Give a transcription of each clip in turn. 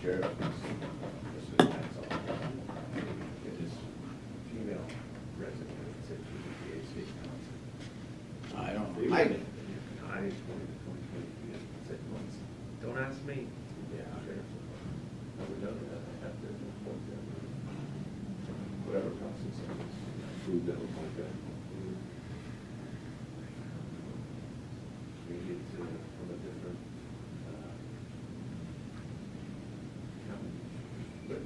sheriff's office, that's all. It is female resident that said she was the state council. I don't They know. were in- I just wanted to 6 months. Don't ask me. Yeah, sheriff's office. I would know that. I have to report them. Whatever process it is, food that was like that. Maybe it's from a different county. But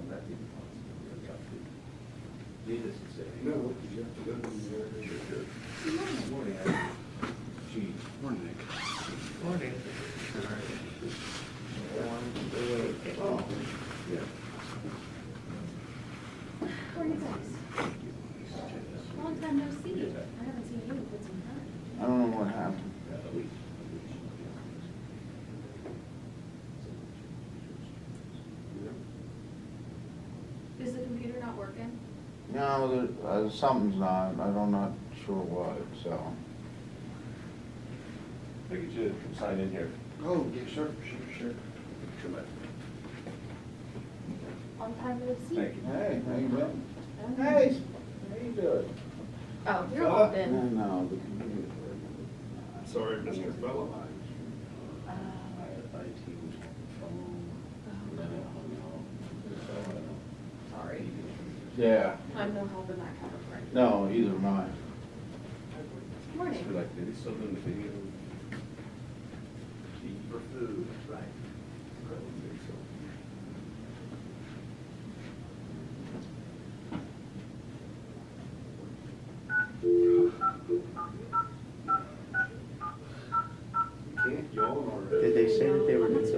that didn't possible. That's up to. Needless to say. No, you have to go to the Sure. Good morning, Gene. Morning, Nick. Morning. Oh, yeah. How are you guys? Long time no see. I haven't seen you in quite some time. I don't know what happened. Is the computer not working? No, something's not, I'm not sure what, so. I get you to sign in here. Oh, yeah, sure. Come on. Long time no see. Thank you. Hey, how you doing? Oh. Hey, how you doing? Oh, you're logged No, in. no, the computer's working. Sorry, Mr. Fellow. Sorry. Yeah, I'm no help in that category. no, either am I. Morning. So like, they still doing the video. Eat for food, right? I don't think so. Can't yawn already. Did they say that they were going to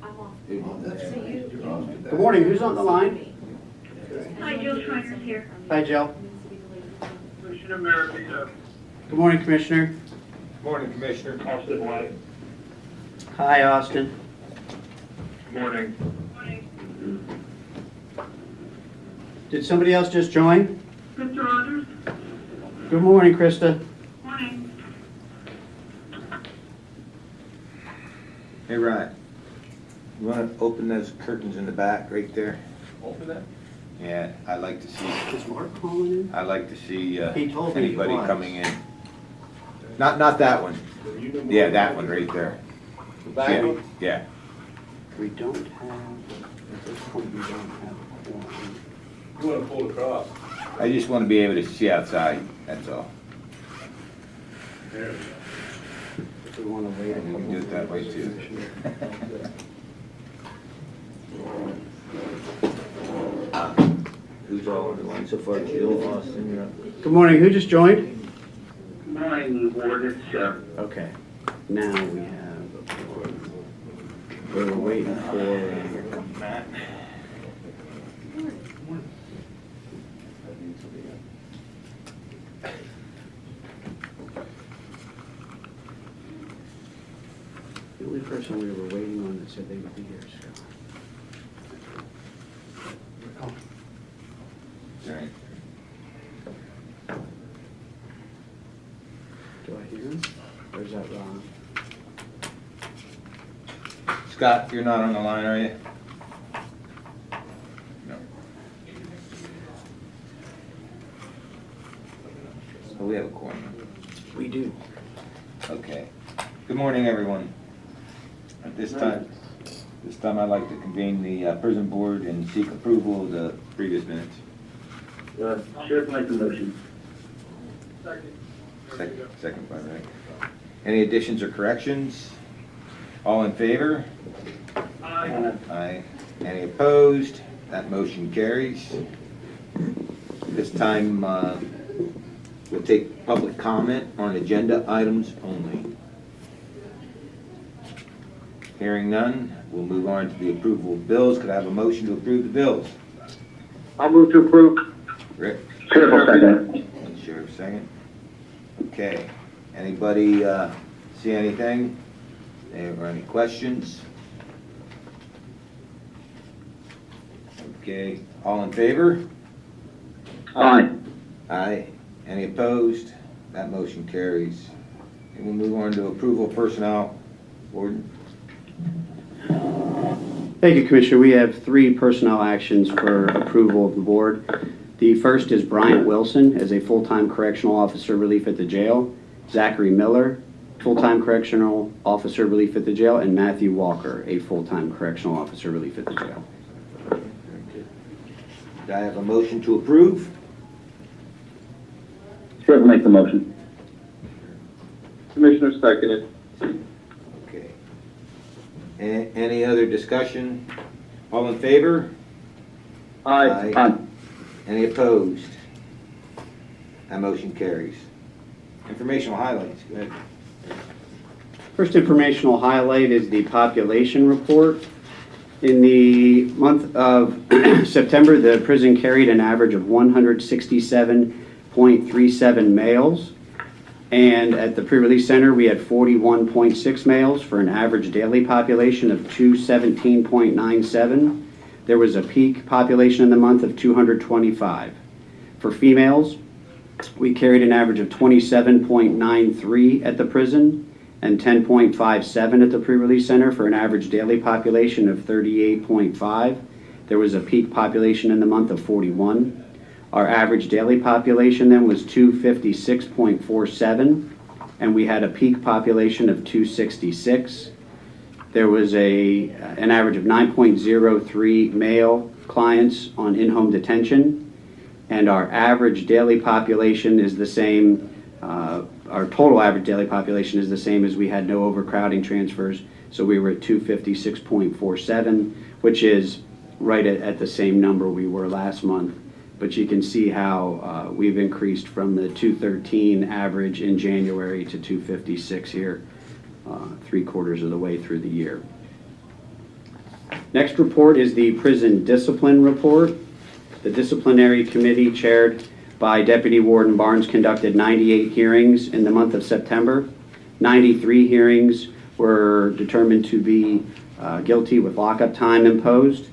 I'm off. Oh, that's So you- Good morning, who's on the line? Hi, Jill Schreiner's here. Hi, Jill. Commissioner Maravito. Good morning, Commissioner. Morning, Commissioner. Austin White. Hi, Austin. Morning. Did somebody else just join? Mr. Rogers? Good morning, Krista. Morning. Hey, Ryan, you want to open those curtains in the back right there? Open that? Yeah, I'd like to see, Is Mark calling in? I'd like to see He told me he anybody was. coming in. Not that one. Yeah, that one right there. The back one? Yeah. We don't have, at this point, we don't have a quorum. You wanna pull across? I just want to be able to see outside, that's all. There we go. If we want to wait a We couple. can do it that way too. Who's all on the line so far? Jill, Austin, you're up. Good morning, who just joined? Morning, Ward, it's Jeff. Okay, now we have, we're waiting for, the only person we were waiting on that said they would be here, so. All right. Do I hear him? Or is that Ron? Scott, you're not on the line, are you? No. So we have a quorum. We do. Okay. Good morning, everyone. At this time, I'd like to convene the prison board and seek approval of the previous minutes. Sheriff, make the motion. Second by Rick. Any additions or corrections? All in favor? Aye. Aye. Any opposed? That motion carries. This time, we'll take public comment on agenda items only. Hearing none, we'll move on to the approval of bills. Could I have a motion to approve the bills? I'll move to approve. Rick? Sheriff, will second. And Sheriff, second. Okay. Anybody see anything? Or any questions? Okay. All in favor? Aye. Aye. Any opposed? That motion carries. And we'll move on to approval of personnel. Gordon? Thank you, Commissioner. We have 3 personnel actions for approval of the board. The first is Bryant Wilson as a full-time correctional officer relief at the jail, Zachary Miller, full-time correctional officer relief at the jail, and Matthew Walker, a full-time correctional officer relief at the jail. Do I have a motion to approve? Short will make the motion. Commissioner seconded. Okay. Any other discussion? All in favor? Aye. Aye. Any opposed? That motion carries. Informational highlights, go ahead. First informational highlight is the population report. In the month of September, the prison carried an average of 167.37 males. And at the pre-release center, we had 41.6 males for an average daily population of 217.97. There was a peak population in the month of 225. For females, we carried an average of 27.93 at the prison and 10.57 at the pre-release center for an average daily population of 38.5. There was a peak population in the month of 41. Our average daily population then was 256.47, and we had a peak population of 266. There was an average of 9.03 male clients on in-home detention, and our average daily population is the same. Our total average daily population is the same as we had no overcrowding transfers, so we were at 256.47, which is right at the same number we were last month. But you can see how we've increased from the 213 average in January to 256 here, 3/4 of the way through the year. Next report is the prison discipline report. The disciplinary committee chaired by Deputy Warden Barnes conducted 98 hearings in the month of September. 93 hearings were determined to be guilty with lockup time imposed.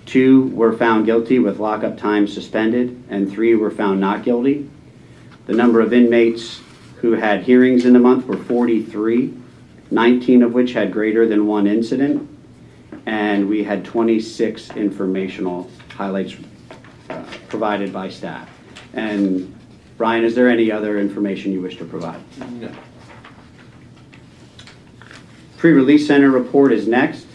2 were found guilty with lockup time suspended, and 3 were found not guilty. The number of inmates who had hearings in the month were 43, 19 of which had greater than 1 incident, and we had 26 informational highlights provided by staff. And Brian, is there any other information you wish to provide? No. Pre-release center report is next.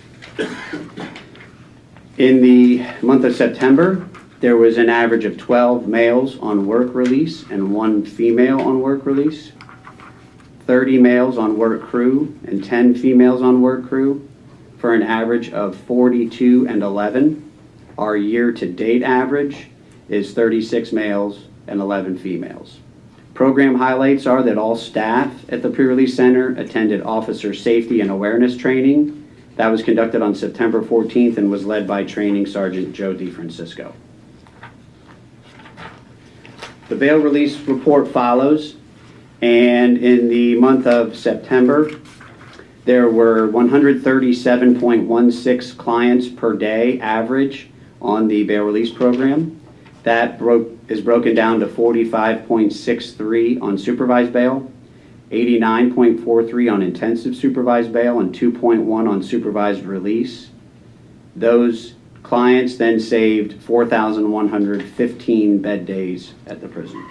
In the month of September, there was an average of 12 males on work release and 1 female on work release, 30 males on work crew and 10 females on work crew, for an average of 42 and 11. Our year-to-date average is 36 males and 11 females. Program highlights are that all staff at the pre-release center attended officer safety and awareness training. That was conducted on September 14th and was led by Training Sergeant Joe DeFrancisco. The bail release report follows, and in the month of September, there were 137.16 clients per day average on the bail release program. That is broken down to 45.63 on supervised bail, 89.43 on intensive supervised bail, and 2.1 on supervised release. Those clients then saved 4,115 bed days at the prison.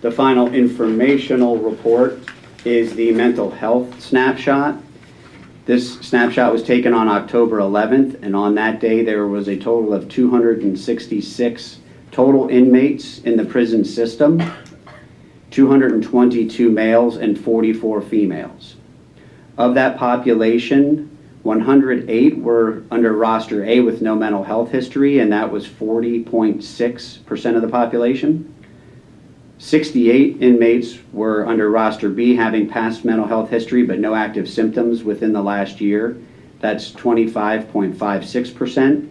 The final informational report is the mental health snapshot. This snapshot was taken on October 11th, and on that day there was a total of 266 total inmates in the prison system, 222 males and 44 females. Of that population, 108 were under roster A with no mental health history, and that was 40.6% of the population. 68 inmates were under roster B having past mental health history but no active symptoms within the last year. That's 25.56%.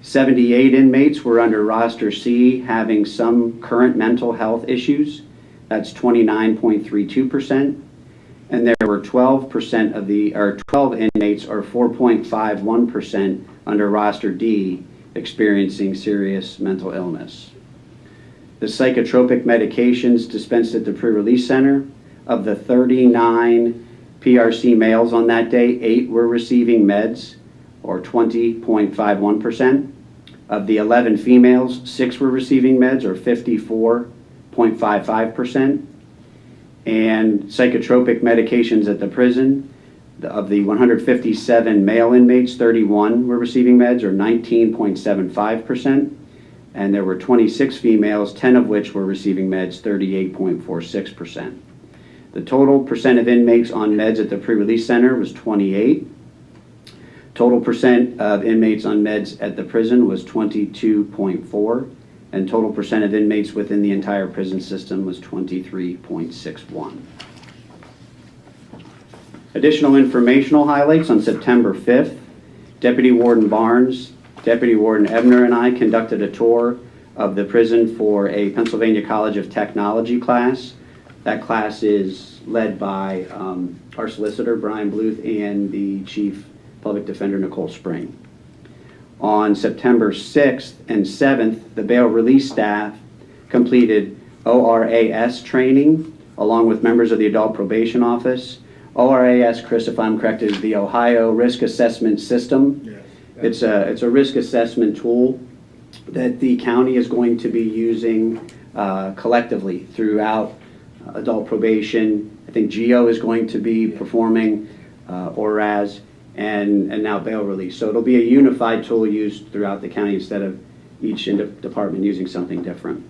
78 inmates were under roster C having some current mental health issues. That's 29.32%. And there were 12 inmates, or 4.51%, under roster D experiencing serious mental illness. The psychotropic medications dispensed at the pre-release center, of the 39 PRC males on that day, 8 were receiving meds, or 20.51%. Of the 11 females, 6 were receiving meds, or 54.55%. And psychotropic medications at the prison, of the 157 male inmates, 31 were receiving meds, or 19.75%. And there were 26 females, 10 of which were receiving meds, 38.46%. The total percent of inmates on meds at the pre-release center was 28. Total percent of inmates on meds at the prison was 22.4, and total percent of inmates within the entire prison system was 23.61. Additional informational highlights on September 5th. Deputy Warden Barnes, Deputy Warden Ebner, and I conducted a tour of the prison for a Pennsylvania College of Technology class. That class is led by our solicitor, Brian Bluth, and the Chief Public Defender, Nicole Spring. On September 6th and 7th, the bail release staff completed ORAS training along with members of the Adult Probation Office. ORAS, Chris, if I'm correct, is the Ohio Risk Assessment System. Yes. It's a risk assessment tool that the county is going to be using collectively throughout adult probation. I think GEO is going to be performing ORAS and now bail release. So it'll be a unified tool used throughout the county instead of each department using something different.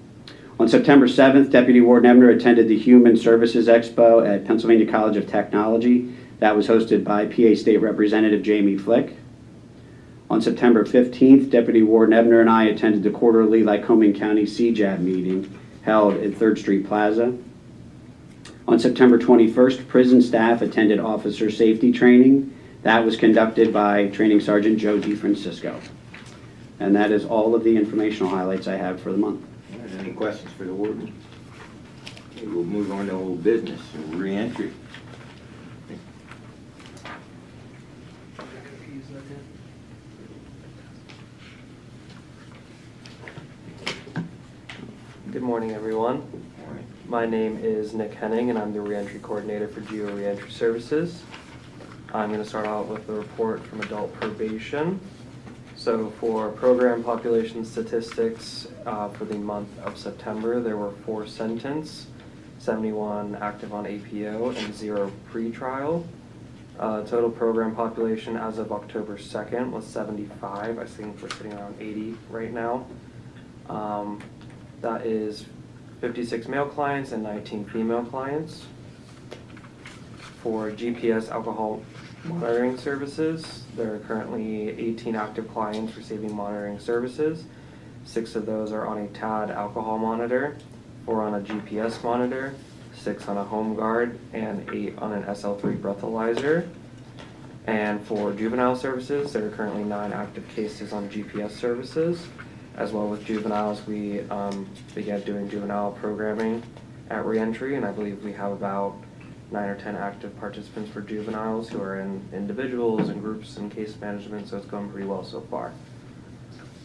On September 7th, Deputy Warden Ebner attended the Human Services Expo at Pennsylvania College of Technology. That was hosted by PA State Representative Jamie Flick. On September 15th, Deputy Warden Ebner and I attended the quarterly Lycoming County CJAB meeting held at 3rd Street Plaza. On September 21st, prison staff attended officer safety training. That was conducted by Training Sergeant Joe DeFrancisco. And that is all of the informational highlights I have for the month. Any questions for the warden? Okay, we'll move on to old business, reentry. Good morning, everyone. My name is Nick Henning, and I'm the reentry coordinator for GEO Reentry Services. I'm going to start out with a report from adult probation. So for program population statistics for the month of September, there were 4 sentence, 71 active on APO, and 0 pretrial. Total program population as of October 2nd was 75. I think we're sitting around 80 right now. That is 56 male clients and 19 female clients. For GPS alcohol monitoring services, there are currently 18 active clients receiving monitoring services. 6 of those are on a TAD alcohol monitor, 4 on a GPS monitor, 6 on a home guard, and 8 on an SL3 breathalyzer. And for juvenile services, there are currently 9 active cases on GPS services. As well with juveniles, we began doing juvenile programming at reentry, and I believe we have about 9 or 10 active participants for juveniles who are in individuals and groups and case management, so it's going pretty well so far.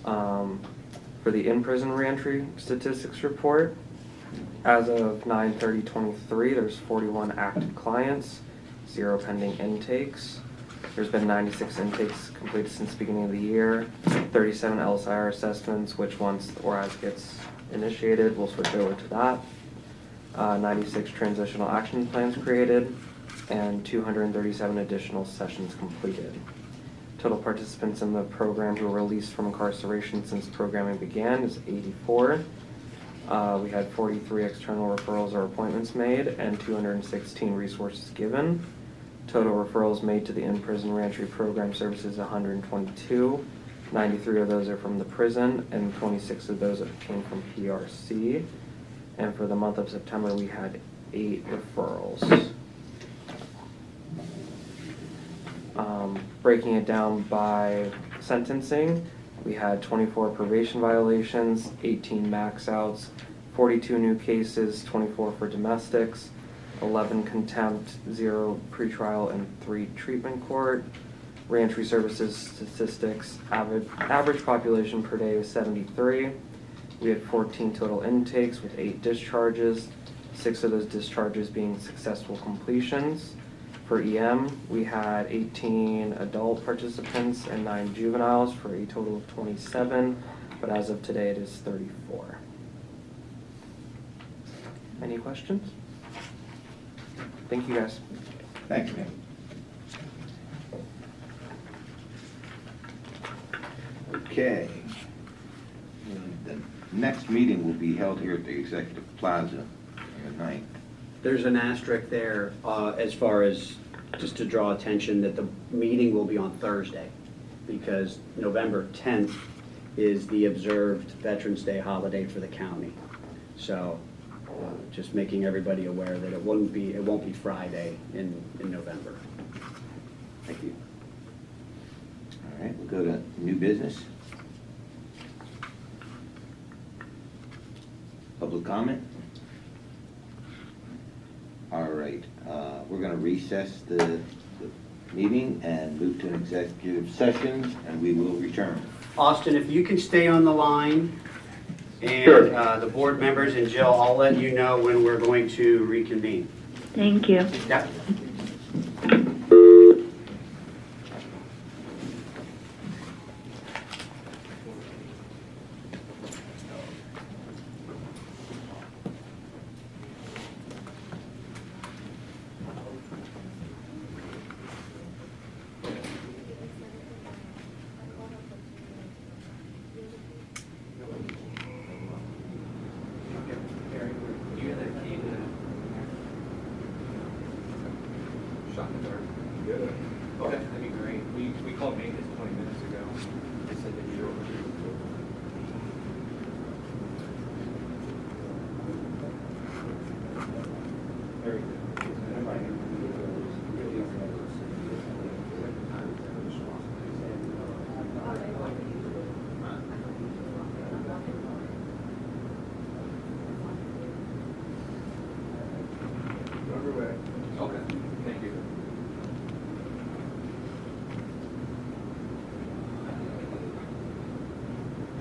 For the in-prison reentry statistics report, as of 9/30/23, there's 41 active clients, 0 pending intakes. There's been 96 intakes completed since the beginning of the year, 37 LSIR assessments, which once the ORAS gets initiated, we'll switch over to that. 96 transitional action plans created, and 237 additional sessions completed. Total participants in the program who were released from incarceration since programming began is 84. We had 43 external referrals or appointments made, and 216 resources given. Total referrals made to the in-prison reentry program services 122. 93 of those are from the prison, and 26 of those came from PRC. And for the month of September, we had 8 referrals. Breaking it down by sentencing, we had 24 probation violations, 18 max outs, 42 new cases, 24 for domestics, 11 contempt, 0 pretrial, and 3 treatment court. Reentry services statistics, average population per day was 73. We had 14 total intakes with 8 discharges, 6 of those discharges being successful completions. per EM. We had 18 adult participants and 9 juveniles for a total of 27, but as of today it is 34. Any questions? Thank you guys. Thanks, man. Okay. The next meeting will be held here at the Executive Plaza on the 9th. There's an asterisk there as far as, just to draw attention, that the meeting will be on Thursday, because November 10th is the observed Veterans Day holiday for the county. So just making everybody aware that it won't be Friday in November. Thank you. All right, we'll go to new business. Public comment? All right, we're going to recess the meeting and move to an executive session, and we will return. Austin, if you can stay on the line, and Sure. The board members and Jill, I'll let you know when we're going to reconvene. Thank you. Yep. Shot in the dark. Good. Okay, that'd be great. We called maintenance 20 minutes ago. They said that you're over here. Very good. Okay, thank you.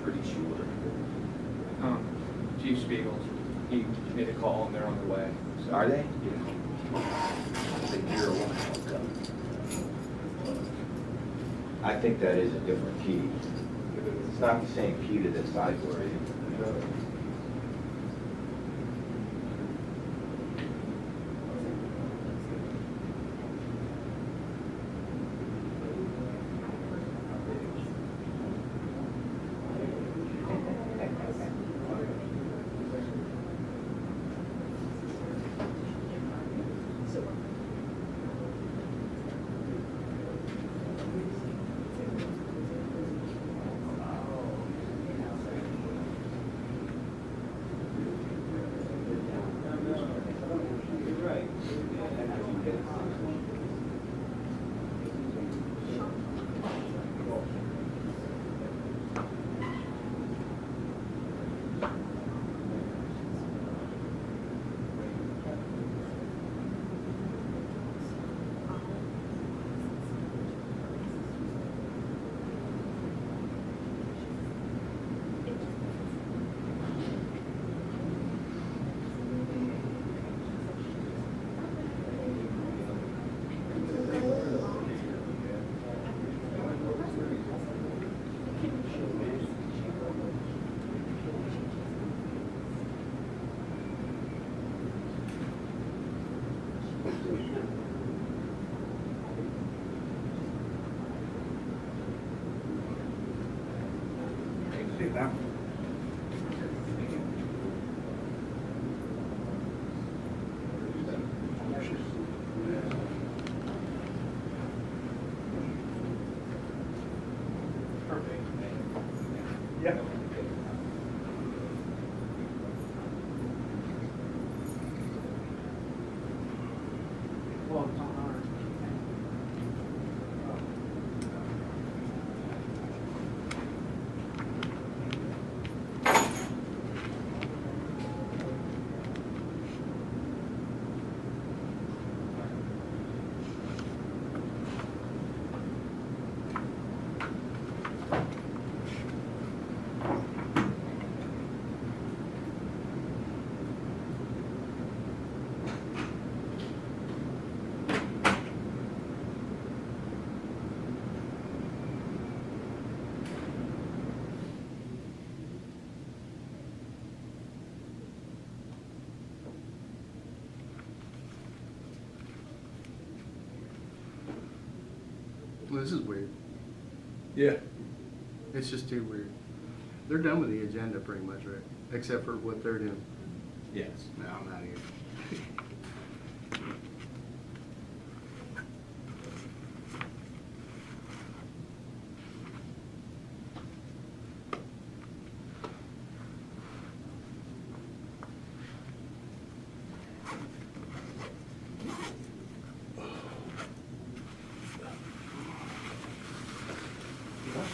Pretty sure. Chief Spiegel, he made a call and they're on their way. So- Are they? Yeah. I think that is a different key. It's not the same key to the side door, is it? Well, this is weird. Yeah. It's just too weird. They're done with the agenda pretty much, right? Except for what they're doing. Yes. No, I'm out of here.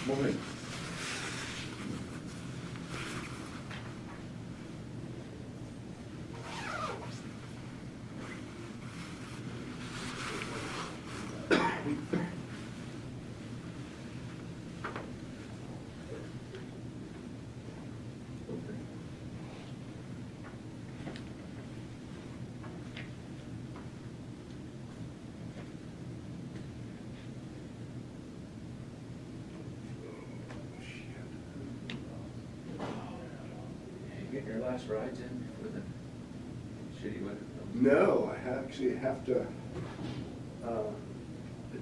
Morning. Getting your last rides in before the shitty weather comes? No, I actually have to, I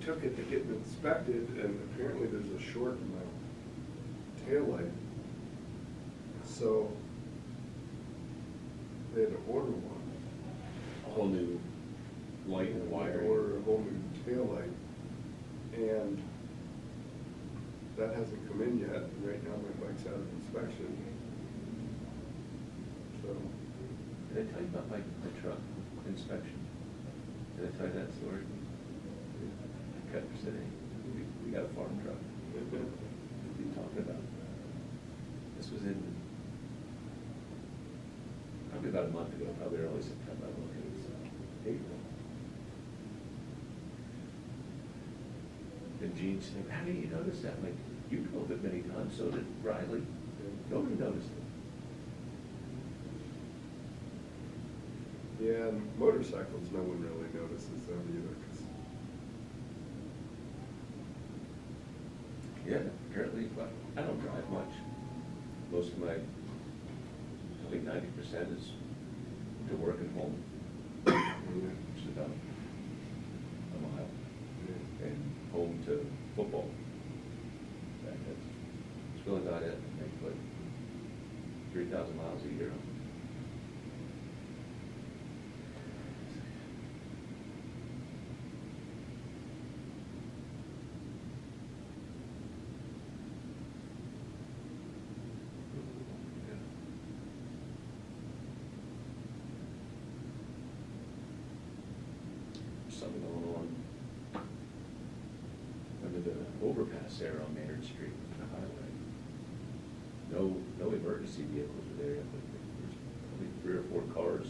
took it to get it inspected, and apparently there's a short in my taillight. So they had to order one. A whole new light and wiring. Order a whole new taillight. And that hasn't come in yet, and right now my bike's out of inspection. So, Did I tell you about my truck inspection? Did I tell you that story? Cutter City, we got a farm truck. What are you talking about? This was in, probably about a month ago, probably early September, I looked at it, so, April. And Gene said, how did you notice that? I'm like, you drove it many times, so did Riley. Nobody noticed it. yeah, and motorcycles, no one really notices them either, 'cause Yeah, apparently, but I don't drive much. Most of my, I think 90% is to work and home, which is about a mile, and home to football. That's really about it. I think, but 3,000 miles a year. Something going on under the overpass there on Maynard Street, the highway. No emergency vehicles were there, but there's probably 3 or 4 cars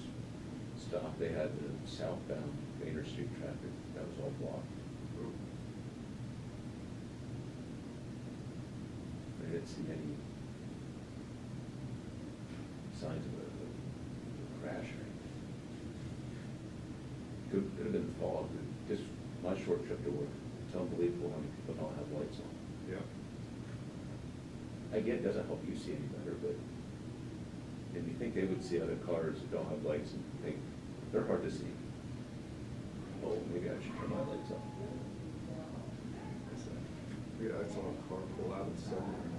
stopped. They had the southbound Maynard Street traffic, that was all blocked. I didn't see any signs of a crash or anything. Could have been fog, just my short trip to work, it's unbelievable how many people don't have lights on. yeah. I get it doesn't help you see any better, but, and you think they would see other cars that don't have lights and think, they're hard to see. Oh, maybe I should turn my lights on. Yeah, I saw a car pull out of somewhere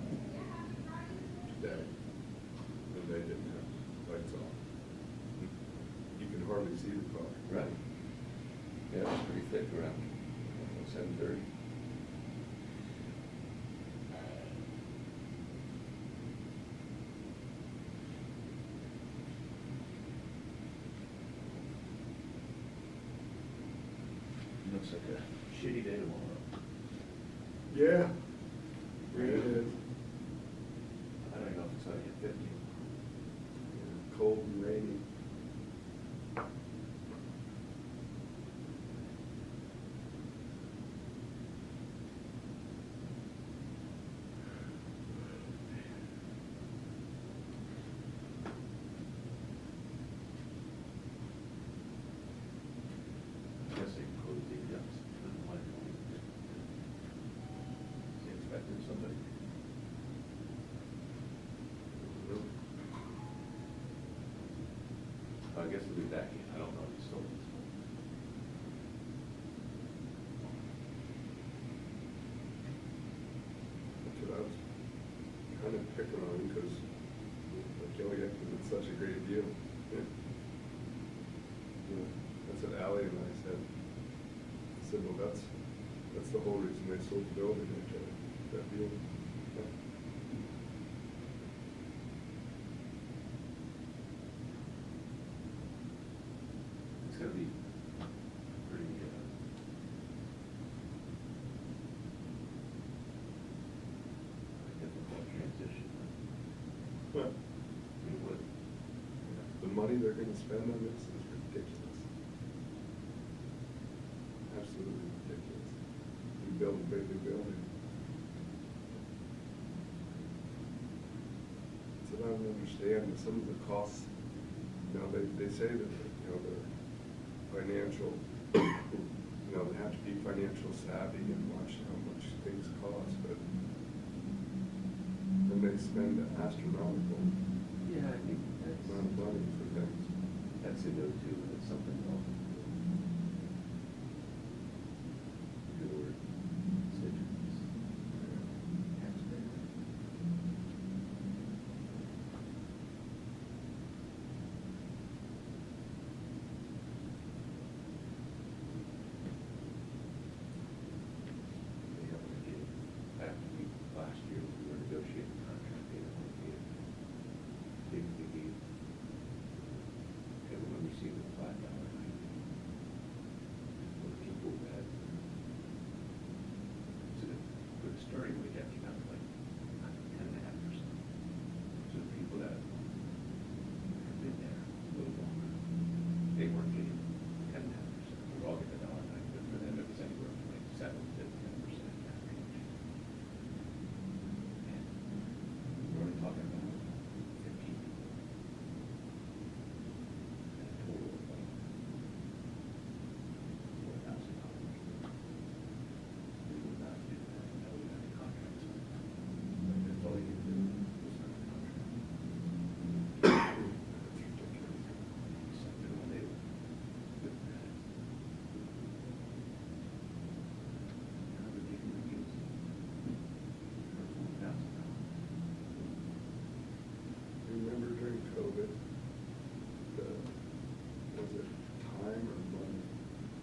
today, and they didn't have lights on. You can hardly see the car. Right. Yeah, it was pretty thick around 7:30. Looks like a shitty day tomorrow. Yeah. Yeah, it is. I don't know if it's gonna hit 50. Cold and rainy. I guess they closed the guts. Is he expecting somebody? I guess we'll be back in. I don't know if he's still. such a great deal. Yeah. That's what Ally and I said. I said, well, that's the whole reason they sold the building, that view. Yeah. It's gonna be pretty, difficult transition. Well, I mean, what, the money they're gonna spend on this is ridiculous. Absolutely ridiculous. You build a big new building. So I don't understand some of the costs, they say that, they're financial, they have to be financial savvy and watch how much things cost, but then they spend an astronomical yeah, I think amount of money for things. that's a go-to, and it's something else. Your constituents, taxpayers. They haven't given, after last year, we were negotiating the contract, they didn't give. They gave, everyone received a $5 hike. For the people that, for the starting wage actually got like 10.5%. So the people that have been there a little longer, they weren't getting 10.5%. We were all getting a $1 hike, but for them it was anywhere from like 7 to 10% that range. And we're only talking about 15 people. And a total of like $4,000. We would not do that, we had a contract. But that's all you can do is sign a contract. That's ridiculous. Something when they did that. How would they use $4,000? Remember during COVID, was it time or money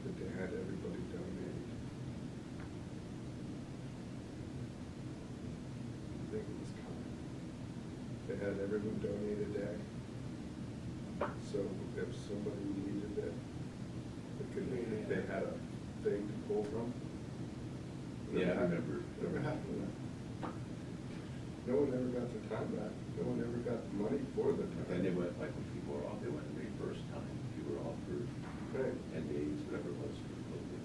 that they had everybody donate? I think it was time. They had everyone donate a day. So if somebody needed it, if they had a thing to pull from. Yeah, I remember. Never happened. No one ever got their time back. No one ever got the money for the time. Then they went, like when people were off, they went reimbursed time. If you were off for Right. 10 days, whatever it was for COVID.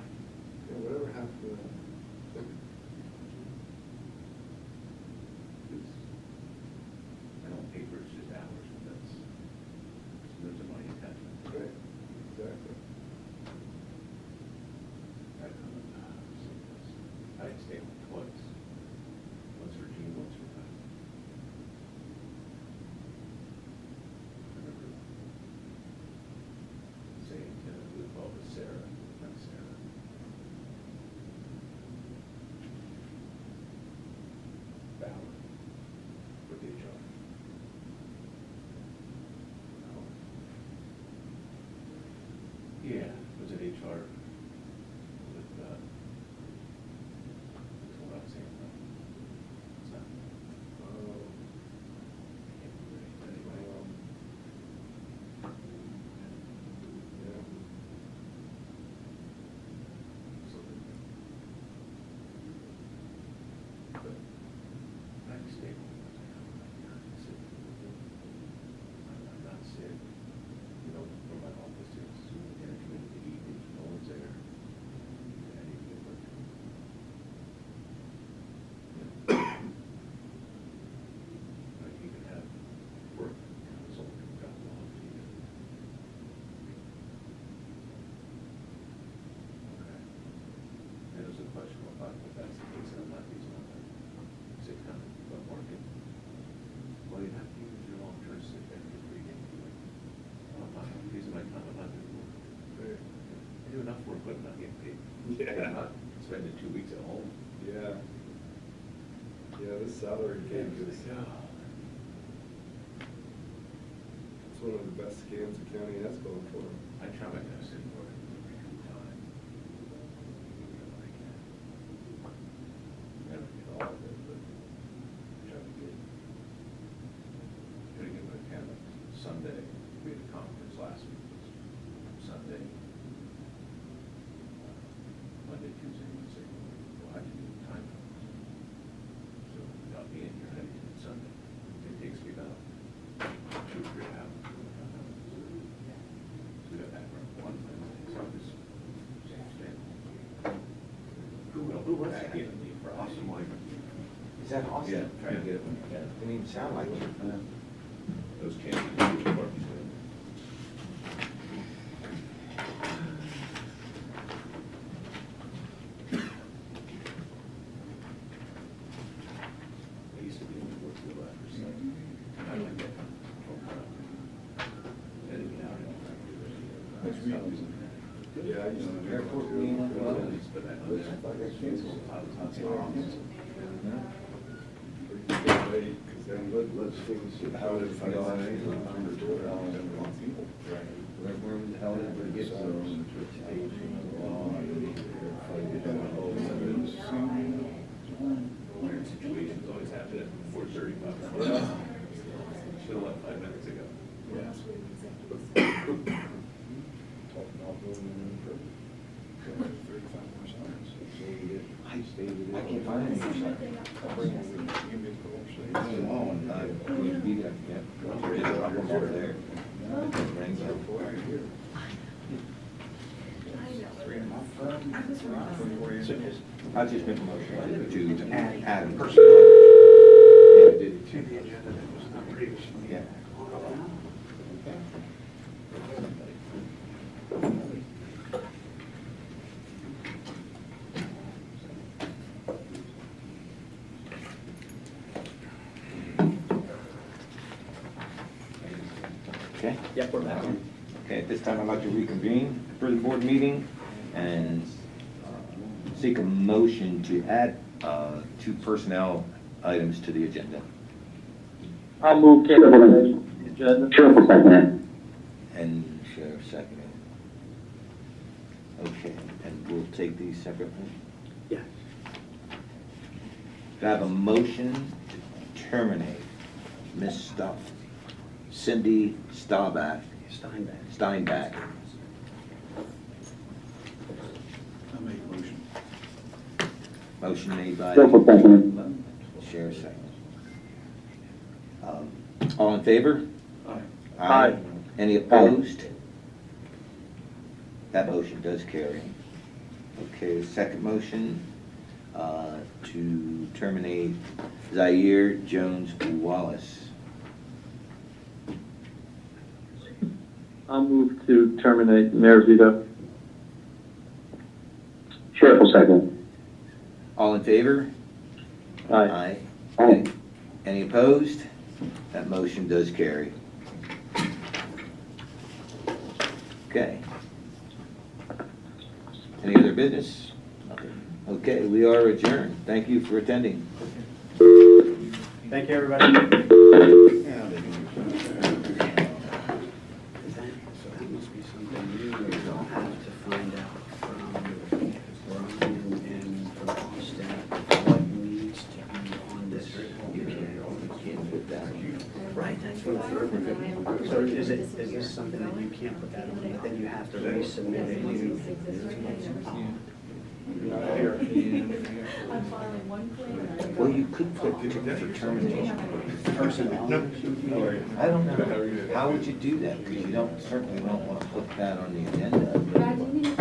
Yeah, whatever happened to that? It's, I don't pay for it's just hours, but there's a money attachment. Right, exactly. I stayed home twice. Once for Gene, once for Pat. I remember saying to, we called it Sarah, not Sarah. Ballard, with HR. Yeah, was it HR with, what I'm saying, it's not, Oh, I can't remember anyway. yeah. So, but I stay home. I'm not sick. You know, where my office is, in a community evenings, no one's there. And I need to get work. Like you can have work, it's only got one to you. Okay. And there's a question about if that's the case, I'm not using all that sick time, but working. Well, you have to use your long-term sick every 3 days. I'm not using my time, I'm not doing work. Right. I do enough work, but I'm not getting paid. Yeah. I'm not spending 2 weeks at home. Yeah. Yeah, this salary gig is, It's one of the best scans the county has going for it. I try my best to work time. Never get all of it, but try to get. Pretty good with kind of Sunday, we had a conference last week, Sunday. Monday, Tuesday, Wednesday, we'll have to do time. So without being here, I did it Sunday. It takes me about 2 or 3 hours. So we got back around 1 Wednesday, so I'm just standing. Who was that? For Austin Wyman. Is that Austin? Yeah. Trying to get it. Didn't even sound like it. Those candidates. I used to be able to work till after 7. I like that. Editing out. Yeah, I used to do Airport that meeting went well. But I know that. late, because then let's figure How out did if it go? I Where was the hell did we get those? Weird situations always happen at 4:35. Should have left 5 minutes ago. I can't find any. Oh, and we beat it, yeah. Just drop them over there. Rings up. I just make a motion to add him. Yeah, we did. To the agenda that was not previously. Yeah. Okay. Yep, we're back on. Okay, at this time, I'd like to reconvene for the board meeting and seek a motion to add 2 personnel items to the agenda. I'll move to the agenda. Triple second. And Sheriff seconded. Okay, and we'll take these separately. Yeah. Do I have a motion to terminate Ms. Cindy Steinbach? Steinbeck. I make a motion. Motion made by Triple second. Sheriff second. All in favor? Aye. Any opposed? That motion does carry. Okay, the second motion, to terminate Zaire Jones Wallace. I'll move to terminate Mayor Zito. Triple second. All in favor? Aye. Any opposed? That motion does carry. Okay. Any other business? Okay, we are adjourned. Thank you for attending. Thank you, everybody. So that must be something new we'll have to find out from Brian and from Austin what needs to be on this. You can't put that on. Right, that's what I. So is this something that you can't put that on, but then you have to resubmit it? I'm filing one claim. Well, you could put for termination. Personnel? I don't know. How would you do that? Because you certainly don't want to put that on the agenda. But I do need to